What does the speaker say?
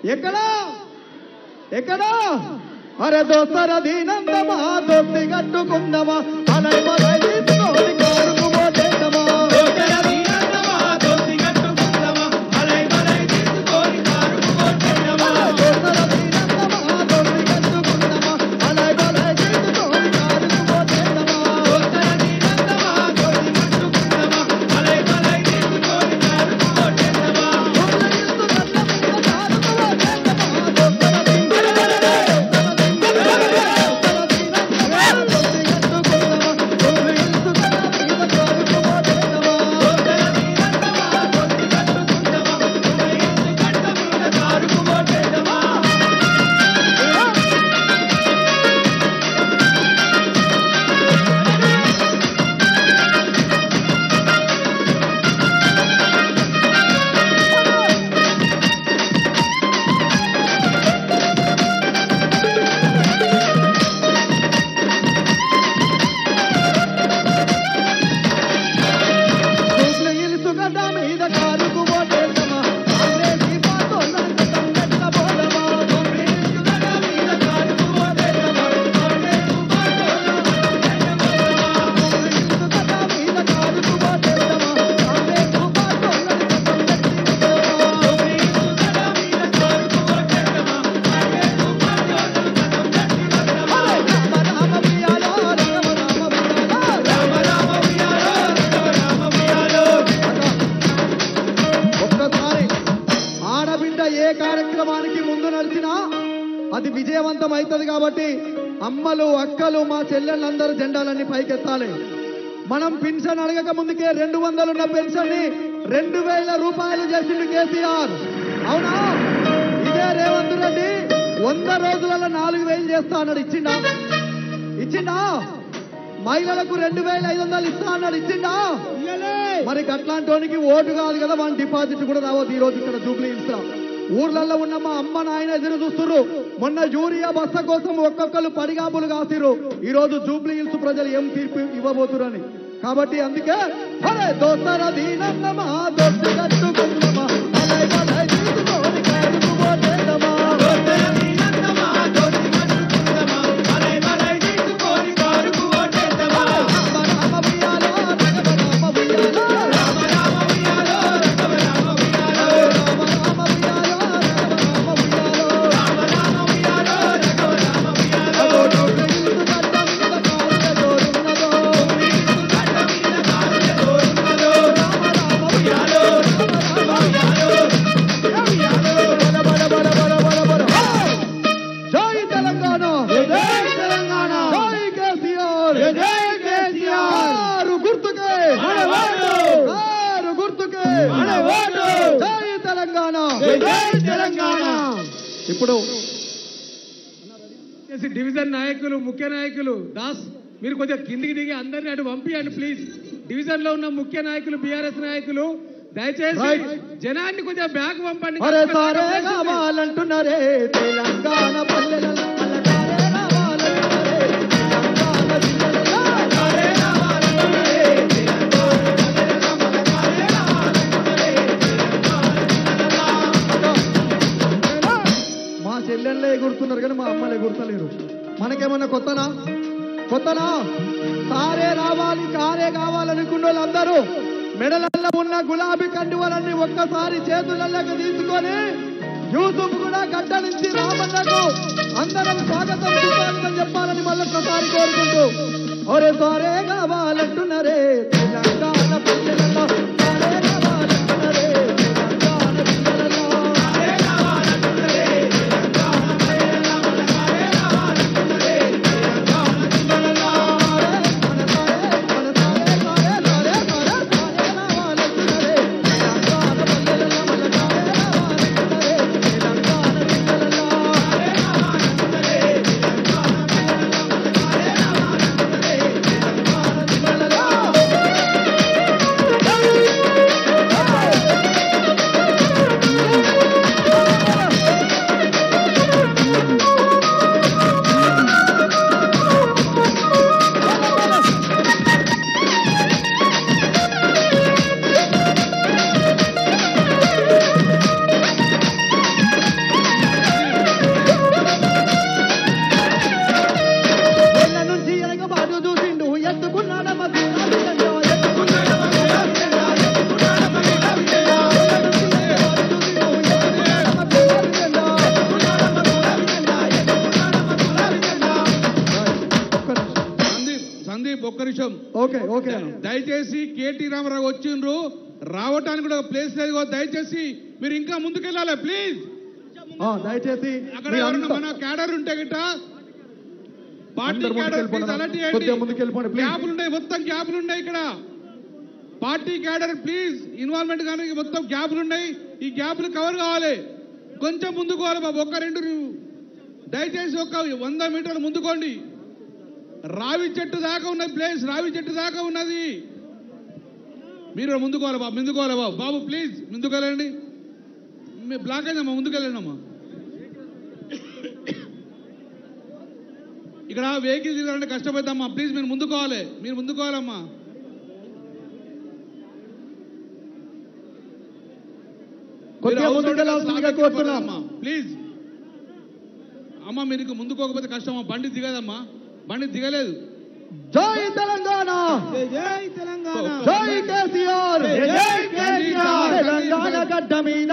ఎక్కడా ఎక్కడా అరే దోస్తర దీనందమా దోస్తి కట్టుకుందమా అలై మలై తీసుకొని కారుకు పోతేదమా దోస్తర దీనందమా దోస్తి కట్టుకుందమా అలై మలై తీసుకొని కారుకు పోతేదమా దోస్తర దీనందమా దోస్తి కట్టుకుందమా అలై మలై తీసుకొని కారుకు పోతేదమా దోస్తర దీనందమా దోస్తి కట్టుకుందమా అలై మలై తీసుకొని కారుకు పోతేదమా అది విజయవంతం అవుతుంది కాబట్టి అమ్మలు అక్కలు మా చెల్లెళ్ళందరూ జెండాలన్నీ పైకెత్తాలి. మనం పెన్షన్ అడగక ముందుకే 200 ఉన్న పెన్షన్ ని 2000 రూపాయలు చేసిండు కేసీఆర్. అవునా? ఇదే రేవంత్ రెడ్డి 100 రోజులలో 4000 చేస్తా అన్నాడు. ఇచ్చిండా? మహిళలకు 2500 ఇస్తా అన్నాడు. ఇచ్చిండా? మరి అట్లాంటి ఓటు కాదు కదా, మన డిపాజిట్ కూడా రావద్దు. ఈ రోజు ఇక్కడ జూబ్లీ హిల్స్ ఊర్లలో ఉన్న మా అమ్మ నాయన ఎదురు చూస్తున్నారు. మొన్న యూరియా బస్త కోసం ఒక్కొక్కరు పడిగాపులు కాసిరు. ఈ రోజు జూబ్లీ హిల్స్ ప్రజలు ఏం తీర్పు ఇవ్వబోతురని. కాబట్టి అందుకే అరే దోస్తర దీనన్నమా దోస్తి కట్టుకుందమా అలై మలై తీసుకొని కారుకు పోతేదమా దోస్తర దీనన్నమా దోస్తి కట్టుకుందమా అలై మలై తీసుకొని కారుకు పోతేదమా రామ రామ ఉయ్యాలో రగమ రామ ఉయ్యాలో రామ రామ ఉయ్యాలో రగమ రామ ఉయ్యాలో రామ రామ ఉయ్యాలో రగమ రామ ఉయ్యాలో రామ రామ ఉయ్యాలో రగమ రామ ఉయ్యాలో జూబ్లీ హిల్స్ గడ్డ మీద కారుల జోరున్నదో జూబ్లీ హిల్స్ గడ్డ మీద కారుల జోరున్నదో రామ రామ ఉయ్యాలో రామ రామ ఉయ్యాలో ఉయ్యాలో బడ బడ బడ బడ బడ బడ జై తెలంగాణ జై తెలంగాణ జై కేసీఆర్ జై కేసీఆర్ గుర్తుకే మన ఓటు కారు గుర్తుకే మన ఓటు జై తెలంగాణ జై తెలంగాణ. ఇప్పుడు డివిజన్ నాయకులు ముఖ్య నాయకులు దాస్ మీరు కొంచెం కిందికి దిగి అందరినీ అటు పంపియండి ప్లీజ్. డివిజన్ లో ఉన్న ముఖ్య నాయకులు బీఆర్ఎస్ నాయకులు దయచేసి జనాన్ని కొంచెం బ్యాక్ పంపండి. అరే సారే కావాలంటున్నారే తెలంగాణ పల్లెలలో అలకారే రావాలంటున్నారే తెలంగాణ జిల్లాలలో అలకారే రావాలంటున్నారే తెలంగాణ పల్లెలలో అలకారే రావాలంటున్నారే తెలంగాణ జిల్లాలలో. మా చెల్లెళ్ళే ఎగురుతున్నారు కానీ మా అమ్మలు ఎగురుతలేరు. మనకేమన్నా కొత్తనా? సారే రావాలి కారే కావాలనుకున్న వాళ్ళందరూ మెడలలో ఉన్న గులాబీ కండువలన్నీ ఒక్కసారి చేతులలోకి తీసుకొని యూసుఫ్ కూడా గడ్డ నుంచి రామన్నకు అందరం స్వాగతం చెప్పాలని మళ్ళొక్కసారి కోరుకుంటూ ఒరే సారే కావాలంటున్నారే తెలంగాణ పల్లెలలో సారే కావాలంటున్నారే తెలంగాణ జిల్లాలలో సారే కావాలంటున్నారే తెలంగాణ పల్లెలలో సారే కావాలంటున్నారే తెలంగాణ జిల్లాలలో ఓకే ఓకే దయచేసి కేటీ రామారావు వచ్చిండ్రు, రావటానికి కూడా ప్లేస్ లేదు. దయచేసి మీరు ఇంకా ముందుకెళ్ళాలి ప్లీజ్. దయచేసి అక్కడ ఎవరన్నా మన క్యాడర్ ఉంటే గిట్ట పార్టీ క్యాడర్ ప్లీజ్ అలర్ట్ చేయండి. గ్యాపులు ఉన్నాయి, మొత్తం గ్యాపులు ఉన్నాయి ఇక్కడ. పార్టీ క్యాడర్ ప్లీజ్ ఇన్వాల్వ్మెంట్ కానీ మొత్తం గ్యాపులు ఉన్నాయి. ఈ గ్యాపులు కవర్ కావాలి. కొంచెం ముందుకోవాలి బాబు, ఒక్క రెండు దయచేసి ఒక 100 మీటర్లు ముందుకోండి. రావి చెట్టు దాకా ఉన్న ప్లేస్, రావి చెట్టు దాకా ఉన్నది. మీరు ముందుకోవాలి బాబు, ముందుకోవాలి బాబు. బాబు ప్లీజ్ ముందుకెళ్ళండి. బ్లాక్ అయిందమ్మా, ముందుకెళ్ళండి అమ్మా. ఇక్కడ వెహికల్ తిరగాలంటే కష్టపడతామ్మా. ప్లీజ్ మీరు ముందుకోవాలి, మీరు ముందుకోవాలమ్మా. ప్లీజ్ అమ్మా, మీరు ముందుకోకపోతే కష్టమా. బండి దిగదమ్మా, బండి దిగలేదు. జై తెలంగాణ, జై తెలంగాణ, జై కేసీఆర్, జై కేసీఆర్. తెలంగాణ గడ్డ మీద